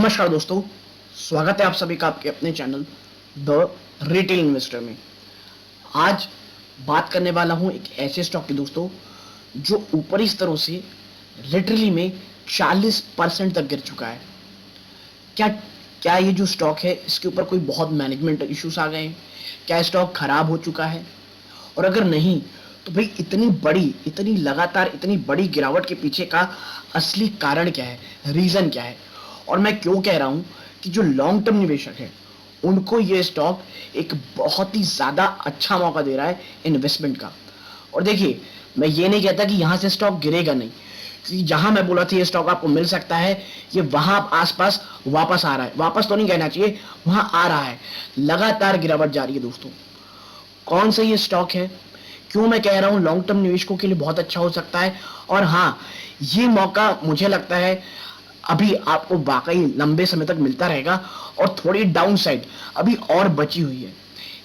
नमस्कार दोस्तों, स्वागत है आप सभी का आपके अपने चैनल द रिटेल इन्वेस्टर में। आज बात करने वाला हूं एक ऐसे स्टॉक की दोस्तों जो ऊपरी स्तरों से लिटरली में 40% तक गिर चुका है। क्या क्या ये जो स्टॉक है इसके ऊपर कोई बहुत मैनेजमेंट इश्यूज आ गए हैं? क्या स्टॉक खराब हो चुका है? और अगर नहीं तो भाई इतनी लगातार इतनी बड़ी गिरावट के पीछे का असली कारण क्या है, रीजन क्या है? और मैं क्यों कह रहा हूं कि जो लॉन्ग टर्म निवेशक है उनको ये स्टॉक एक बहुत ही ज्यादा अच्छा मौका दे रहा है इन्वेस्टमेंट का। और देखिए, मैं ये नहीं कहता कि यहां से स्टॉक गिरेगा नहीं, कि जहां मैं बोला था ये स्टॉक आपको मिल सकता है, ये वहां आसपास वापस आ रहा है। वापस तो नहीं कहना चाहिए, वहां आ रहा है। लगातार गिरावट जारी है दोस्तों। कौन सा ये स्टॉक है, क्यों मैं कह रहा हूं लॉन्ग टर्म निवेशकों के लिए बहुत अच्छा हो सकता है? और हाँ, ये मौका मुझे लगता है अभी आपको वाकई लंबे समय तक मिलता रहेगा और थोड़ी डाउन साइड अभी और बची हुई है।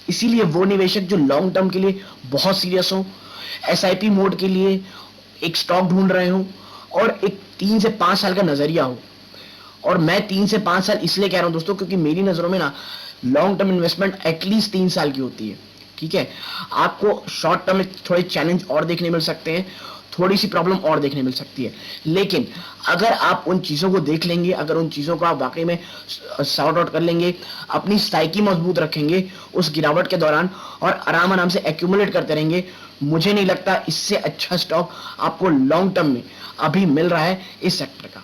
इसीलिए वो निवेशक जो लॉन्ग टर्म के लिए बहुत सीरियस हो, एसआईपी मोड के लिए एक स्टॉक ढूंढ रहे हो और एक 3 से 5 साल का नजरिया हो। और मैं 3 से 5 साल इसलिए कह रहा हूं दोस्तों क्योंकि मेरी नजरों में ना लॉन्ग टर्म इन्वेस्टमेंट एटलीस्ट 3 साल की होती है। ठीक है, आपको शॉर्ट टर्म में थोड़े चैलेंज और देखने मिल सकते हैं, थोड़ी सी प्रॉब्लम और देखने मिल सकती है, लेकिन अगर आप उन चीजों को देख लेंगे, अगर उन चीजों को आप वाकई में सॉर्ट आउट कर लेंगे, अपनी साइकी मजबूत रखेंगे उस गिरावट के दौरान और आराम आराम से एक्यूमुलेट करते रहेंगे, मुझे नहीं लगता इससे अच्छा स्टॉक आपको लॉन्ग टर्म में अभी मिल रहा है इस सेक्टर का।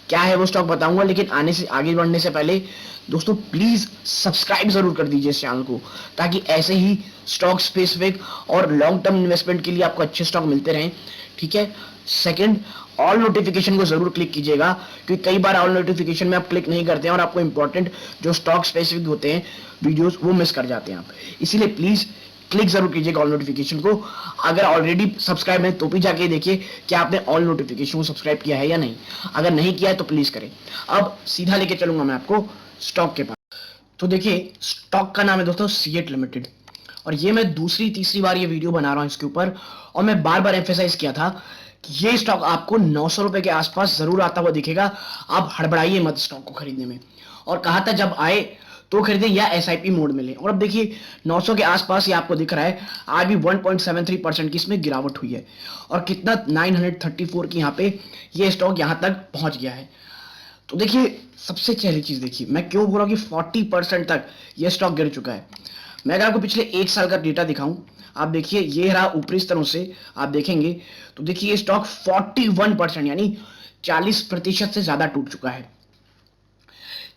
क्या है वो स्टॉक बताऊंगा, लेकिन आगे बढ़ने से पहले दोस्तों प्लीज सब्सक्राइब जरूर कर दीजिए इस चैनल को, ताकि ऐसे ही स्टॉक स्पेसिफिक और लॉन्ग टर्म इन्वेस्टमेंट के लिए आपको अच्छे स्टॉक मिलते रहें। ठीक है, सेकंड, ऑल नोटिफिकेशन को जरूर क्लिक कीजिएगा, क्योंकि कई बार ऑल नोटिफिकेशन में आप क्लिक नहीं करते हैं और आपको इंपॉर्टेंट जो स्टॉक स्पेसिफिक होते हैं वीडियोस वो मिस कर जाते हैं आप। इसीलिए प्लीज क्लिक जरूर कीजिएगा ऑल नोटिफिकेशन को। अगर ऑलरेडी सब्सक्राइब है तो भी जाके देखिए कि आपने ऑल नोटिफिकेशन को सब्सक्राइब किया है या नहीं। अगर नहीं किया है तो प्लीज करें। अब सीधा लेके चलूंगा मैं आपको स्टॉक के पास। तो देखिए, स्टॉक का नाम है दोस्तों सीएट लिमिटेड, और ये मैं दूसरी तीसरी बार ये वीडियो बना रहा हूं इसके ऊपर, और मैं बार बार एम्फेसाइज किया था कि ये स्टॉक आपको 900 रुपए के आसपास जरूर आता हुआ दिखेगा। आप हड़बड़ाइए मत स्टॉक को खरीदने में, और कहा था जब आए तो खरीदें या एसआईपी मोड में लें। और अब देखिए 900 के आसपास ये आपको दिख रहा है। आज भी 1.73% की इसमें गिरावट हुई है, और कितना 934 की यहाँ पे ये स्टॉक यहाँ तक पहुंच गया है। तो देखिए, सबसे पहली चीज देखिए, मैं क्यों बोल रहा हूँ कि 40% तक ये स्टॉक गिर चुका है। मैं अगर आपको पिछले 1 साल का डेटा दिखाऊं, आप देखिए ये रहा ऊपरी स्तरों से आप देखेंगे तो देखिए ये स्टॉक 41% यानी 40% से ज्यादा टूट चुका है।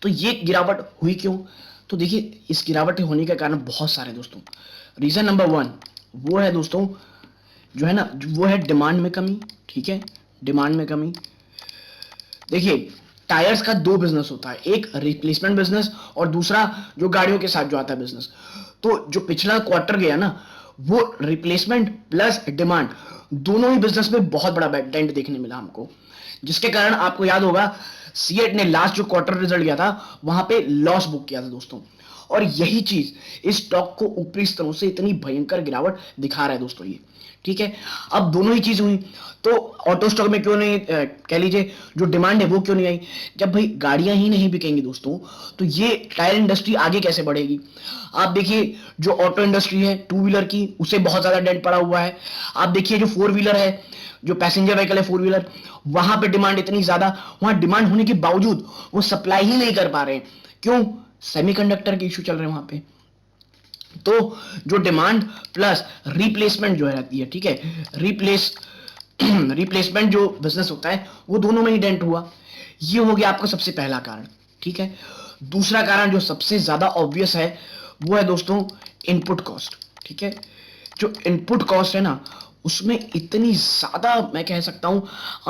तो ये गिरावट हुई क्यों? तो देखिए, इस गिरावट होने का कारण बहुत सारे दोस्तों। रीजन नंबर 1 वो है दोस्तों, जो है ना, वो है डिमांड में कमी। ठीक है, डिमांड में कमी। देखिए, टायर्स का 2 बिजनेस होता है, एक रिप्लेसमेंट बिजनेस और दूसरा जो गाड़ियों के साथ जो आता है बिजनेस। तो जो पिछला क्वार्टर गया ना, वो रिप्लेसमेंट प्लस डिमांड दोनों ही बिजनेस में बहुत बड़ा डेंट देखने मिला हमको, जिसके कारण आपको याद होगा सीएट ने लास्ट जो क्वार्टर रिजल्ट गया था वहां पे लॉस बुक किया था दोस्तों। और यही चीज इस स्टॉक को ऊपरी स्तरों से इतनी भयंकर गिरावट दिखा रहा है दोस्तों ये। ठीक है, अब दोनों ही चीज हुई तो ऑटो स्टॉक में क्यों नहीं, कह लीजिए जो डिमांड है वो क्यों नहीं आई? जब भाई गाड़ियां ही नहीं बिकेंगी दोस्तों तो ये टायर इंडस्ट्री आगे कैसे बढ़ेगी? आप देखिए, जो ऑटो इंडस्ट्री है 2 व्हीलर की, उसे बहुत ज्यादा डेंट पड़ा हुआ है। आप देखिए जो 4 व्हीलर है, जो पैसेंजर व्हीकल है 4 व्हीलर, वहां पे डिमांड इतनी ज्यादा, वहां डिमांड होने के बावजूद वो सप्लाई ही नहीं कर पा रहे हैं। क्यों? सेमीकंडक्टर के इशू चल रहे हैं वहां पे। तो जो डिमांड प्लस रिप्लेसमेंट जो रहती है, ठीक है, रिप्लेसमेंट जो बिजनेस होता है वो दोनों में ही डेंट हुआ। ये हो गया आपका सबसे पहला कारण। ठीक है, दूसरा कारण जो सबसे ज्यादा ऑब्वियस है वो है दोस्तों इनपुट कॉस्ट। ठीक है, जो इनपुट कॉस्ट है ना, उसमें इतनी ज्यादा मैं कह सकता हूं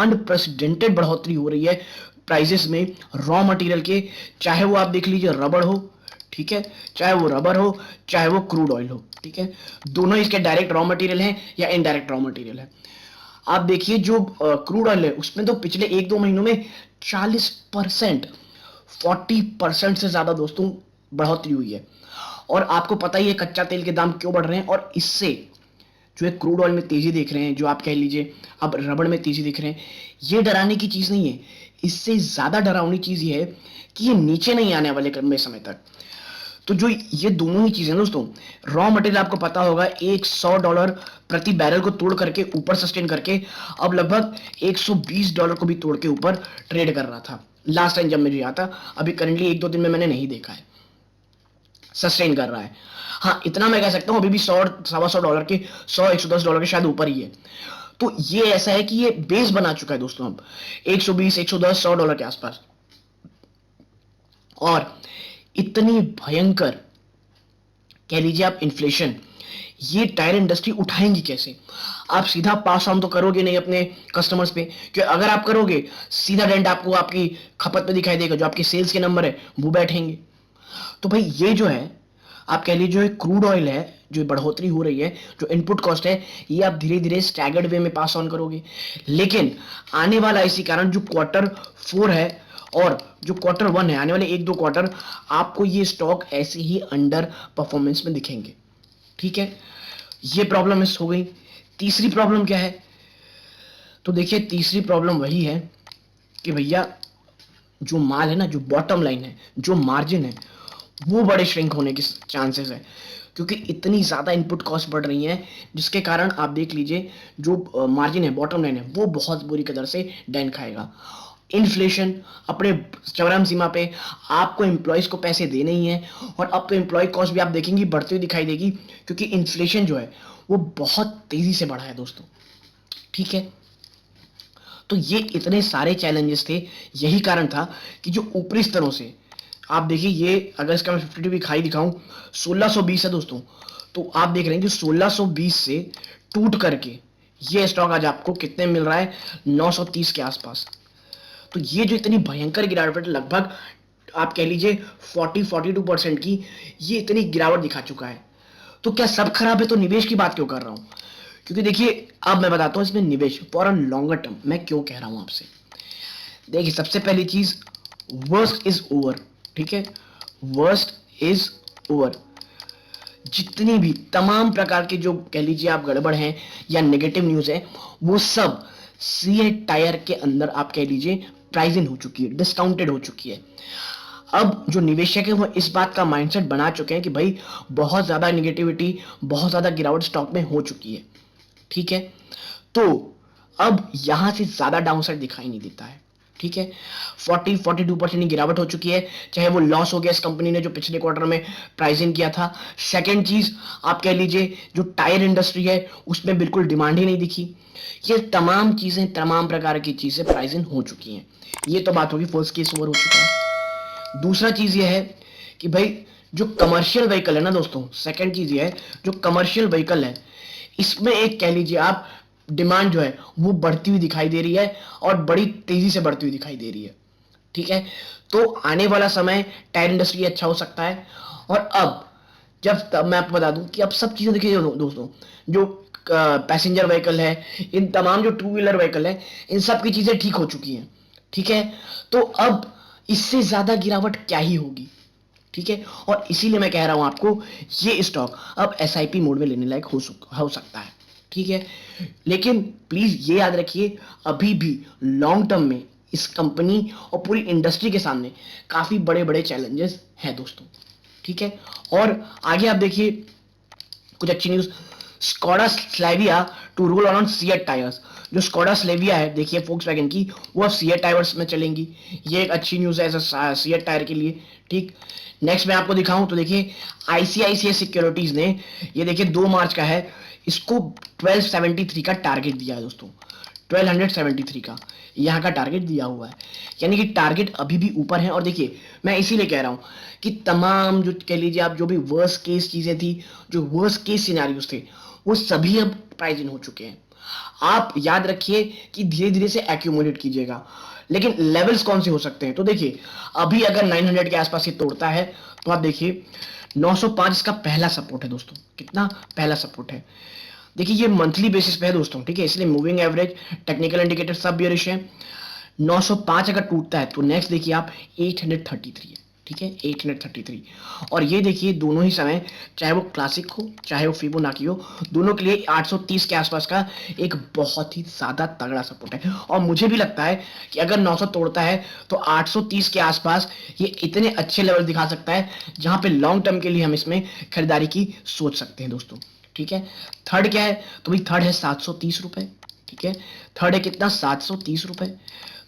अनप्रेसिडेंटेड बढ़ोतरी हो रही है प्राइसेस में रॉ मटेरियल के। चाहे वो आप देख लीजिए रबड़ हो, ठीक है, चाहे वो रबर हो, चाहे वो क्रूड ऑयल हो। ठीक है, दोनों इसके डायरेक्ट रॉ मटेरियल हैं या इनडायरेक्ट रॉ मटेरियल है। आप देखिए जो क्रूड ऑयल है उसमें तो पिछले 1-2 महीनों में 40%, 40% से ज्यादा दोस्तों बढ़ोतरी हुई है। और आपको पता ही है कच्चा तेल के दाम क्यों बढ़ रहे हैं, और इससे जो है क्रूड ऑयल में तेजी देख रहे हैं, जो आप कह लीजिए अब रबड़ में तेजी देख रहे हैं, ये डराने की चीज नहीं है। इससे ज्यादा डरावनी चीज ये है कि ये नीचे नहीं आने वाले लंबे समय तक। तो जो ये दोनों ही चीजें दोस्तों, रॉ मटेरियल आपको पता होगा $100 प्रति बैरल को तोड़ करके ऊपर सस्टेन करके अब लगभग $120 को भी तोड़ के ऊपर ट्रेड कर रहा था लास्ट टाइम जब मैं गया था। अभी करंटली 1-2 दिन में मैंने नहीं देखा है, सस्टेन कर रहा है। हाँ, इतना मैं कह सकता हूँ अभी भी $100-125 के, $100-110 के शायद ऊपर ही है। तो ये ऐसा है कि ये बेस बना चुका है दोस्तों अब 120, 110, $100 के आसपास। और इतनी भयंकर कह लीजिए आप इन्फ्लेशन, ये टायर इंडस्ट्री उठाएंगी कैसे? आप सीधा पास ऑन तो करोगे नहीं अपने कस्टमर्स पे, क्योंकि अगर आप करोगे सीधा डेंट आपको आपकी खपत पे दिखाई देगा, जो आपके सेल्स के नंबर है वो बैठेंगे। तो भाई ये जो है आप कह लीजिए जो क्रूड ऑयल है, जो बढ़ोतरी हो रही है, जो इनपुट कॉस्ट है, ये आप धीरे धीरे स्टैगर्ड वे में पास ऑन करोगे। लेकिन आने वाला इसी कारण जो Q4 है और जो Q1 है, आने वाले 1-2 क्वार्टर आपको ये स्टॉक ऐसे ही अंडर परफॉर्मेंस में दिखेंगे। ठीक है, ये प्रॉब्लम मिस हो गई। तीसरी प्रॉब्लम क्या है? तो देखिए तीसरी प्रॉब्लम वही है कि भैया जो माल है ना, जो बॉटम लाइन है, जो मार्जिन है, वो बड़े श्रिंक होने के चांसेस है, क्योंकि इतनी ज़्यादा इनपुट कॉस्ट बढ़ रही है, जिसके कारण आप देख लीजिए जो मार्जिन है, बॉटम लाइन है, वो बहुत बुरी कदर से डैन खाएगा। इन्फ्लेशन अपने चरम सीमा पे, आपको एम्प्लॉयज़ को पैसे देने ही हैं, और अब तो एम्प्लॉय कॉस्ट भी आप देखेंगी बढ़ती हुई दिखाई देगी, क्योंकि इन्फ्लेशन जो है वो बहुत तेज़ी से बढ़ा है दोस्तों। ठीक है, तो ये इतने सारे चैलेंजेस थे, यही कारण था कि जो ऊपरी स्तरों से आप देखिए, ये अगर इसका मैं 52 वीक हाई दिखाऊं 1620 है दोस्तों, तो आप देख रहे हैं कि 1620 से टूट करके ये स्टॉक आज आपको कितने मिल रहा है, 930 के आसपास। तो ये जो इतनी भयंकर गिरावट है, लगभग आप कह लीजिए 40-42% की, ये इतनी गिरावट दिखा चुका है। तो क्या सब खराब है? तो निवेश की बात क्यों कर रहा हूं? क्योंकि देखिए अब मैं बताता हूं इसमें निवेश फॉर अ लॉन्गर टर्म मैं क्यों कह रहा हूं आपसे। देखिए सबसे पहली चीज, वर्स्ट इज ओवर। ठीक है, वर्स्ट इज ओवर। जितनी भी तमाम प्रकार के जो कह लीजिए आप गड़बड़ हैं या नेगेटिव न्यूज है, वो सब सीएट टायर के अंदर आप कह लीजिए प्राइसिंग हो चुकी है, डिस्काउंटेड हो चुकी है। अब जो निवेशक है वो इस बात का माइंडसेट बना चुके हैं कि भाई बहुत ज्यादा निगेटिविटी, बहुत ज्यादा गिरावट स्टॉक में हो चुकी है। ठीक है, तो अब यहां से ज्यादा डाउनसाइड दिखाई नहीं देता है। ठीक है, 40-42% की गिरावट हो चुकी है, चाहे वो लॉस हो गया इस कंपनी ने जो पिछले क्वार्टर में प्राइसिंग किया था। सेकंड चीज आप कह लीजिए जो टायर इंडस्ट्री है उसमें बिल्कुल डिमांड ही नहीं दिखी। ये तमाम चीजें, तमाम प्रकार की चीजें प्राइसिंग हो चुकी हैं। ये तो बात होगी, फर्स्ट केस ओवर हो चुका है। दूसरा चीज ये है कि भाई जो कमर्शियल व्हीकल है ना दोस्तों, सेकंड चीज ये है जो कमर्शियल व्हीकल है, इसमें एक कह लीजिए आप डिमांड जो है वो बढ़ती हुई दिखाई दे रही है, और बड़ी तेजी से बढ़ती हुई दिखाई दे रही है। ठीक है, तो आने वाला समय टायर इंडस्ट्री अच्छा हो सकता है। और अब तब मैं आपको बता दूं कि अब सब चीजें देखिए दोस्तों, जो पैसेंजर व्हीकल है, इन तमाम जो टू व्हीलर व्हीकल है, इन सब की चीजें ठीक हो चुकी हैं। ठीक है, तो अब इससे ज्यादा गिरावट क्या ही होगी। ठीक है, और इसीलिए मैं कह रहा हूं आपको ये स्टॉक अब एसआईपी मोड में लेने लायक हो सकता है। ठीक है, लेकिन प्लीज ये याद रखिए अभी भी लॉन्ग टर्म में इस कंपनी और पूरी इंडस्ट्री के सामने काफी बड़े बड़े चैलेंजेस हैं दोस्तों। ठीक है, और आगे आप देखिए कुछ अच्छी news, Skoda Slavia to roll on CEAT tyres. जो स्कोडा स्लाविया है देखिए फोक्सवैगन की, वो अब सीएट टायर्स में चलेंगी। ये एक अच्छी न्यूज है सीएट टायर के लिए। ठीक, नेक्स्ट मैं आपको दिखाऊं तो देखिए आईसीआईसीआई सिक्योरिटीज ने, ये देखिए 2 मार्च का है, इसको 1273 का टारगेट दिया है दोस्तों, 1273 का यहाँ का टारगेट दिया हुआ है, यानी कि टारगेट अभी भी ऊपर है। और देखिए मैं इसीलिए कह रहा हूँ कि तमाम जो कह लीजिए आप जो भी वर्स्ट केस चीजें थी, जो वर्स्ट केस सिनेरियोस थे, वो सभी अब प्राइस इन हो चुके हैं। आप याद रखिए कि धीरे धीरे से एक्यूमुलेट कीजिएगा, लेकिन लेवल्स कौन से हो सकते हैं? तो देखिए अभी अगर 900 के आसपास ये तोड़ता है तो आप देखिए 905 इसका पहला सपोर्ट है दोस्तों। कितना पहला सपोर्ट है? देखिए ये मंथली बेसिस पे है दोस्तों। ठीक है, इसलिए मूविंग एवरेज, टेक्निकल इंडिकेटर सब बेयरिश है। 905 अगर टूटता है तो नेक्स्ट देखिए आप 833 है। ठीक है 833। और ये देखिए दोनों ही समय, चाहे वो क्लासिक हो चाहे वो फिबोनाची हो, दोनों के लिए 830 के आसपास का एक बहुत ही ज्यादा तगड़ा सपोर्ट है। और मुझे भी लगता है कि अगर 900 तोड़ता है तो 830 के आसपास ये इतने अच्छे लेवल दिखा सकता है जहां पे लॉन्ग टर्म के लिए हम इसमें खरीदारी की सोच सकते हैं दोस्तों। ठीक है, थर्ड क्या है, तो भाई थर्ड है 730 रुपए। ठीक है, थर्ड है कितना, 730 रुपए।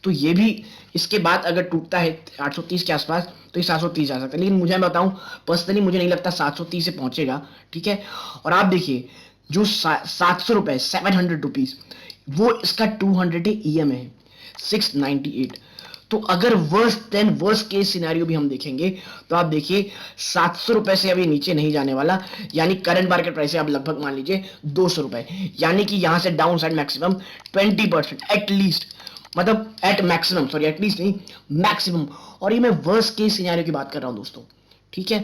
तो ये भी इसके बाद अगर टूटता है 830 के आसपास तो ये 730 जा सकता है, लेकिन मुझे मैं बताऊं पर्सनली मुझे नहीं लगता 730 से पहुंचेगा। ठीक है, और आप देखिए जो 700 रुपए, 700 रुपीज, वो इसका 200 EMI है 698। तो अगर वर्स्ट केस सिनेरियो भी हम देखेंगे तो आप देखिए 700 रुपए से अभी नीचे नहीं जाने वाला, यानी करंट मार्केट प्राइस है आप लगभग मान लीजिए 200 रुपए, यानी कि यहां से डाउन साइड मैक्सिमम 20% एटलीस्ट, मतलब एट मैक्सिमम, सॉरी एटलीस्ट नहीं मैक्सिमम। और ये मैं वर्स्ट केस सिनेरियो की बात कर रहा हूं दोस्तों। ठीक है,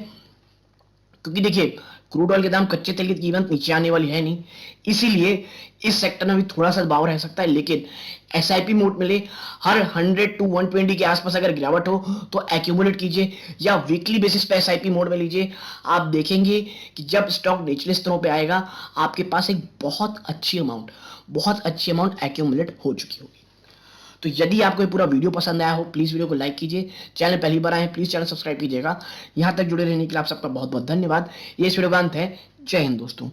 क्योंकि देखिए क्रूड ऑयल के दाम, कच्चे तेल की कीमत नीचे आने वाली है नहीं, इसीलिए इस सेक्टर में भी थोड़ा सा दबाव रह सकता है। लेकिन एसआईपी मोड में ले, हर 100 to 120 के आसपास अगर गिरावट हो तो एक्यूमुलेट कीजिए या वीकली बेसिस पे एसआईपी मोड में लीजिए। आप देखेंगे कि जब स्टॉक निचले स्तरों पे आएगा आपके पास एक बहुत अच्छी अमाउंट एक्यूमुलेट हो चुकी होगी। तो यदि आपको ये पूरा वीडियो पसंद आया हो प्लीज वीडियो को लाइक कीजिए, चैनल पहली बार आए प्लीज चैनल सब्सक्राइब कीजिएगा। यहां तक जुड़े रहने के लिए आप सबका बहुत बहुत धन्यवाद। ये इस वीडियो का अंत है। जय हिंद दोस्तों।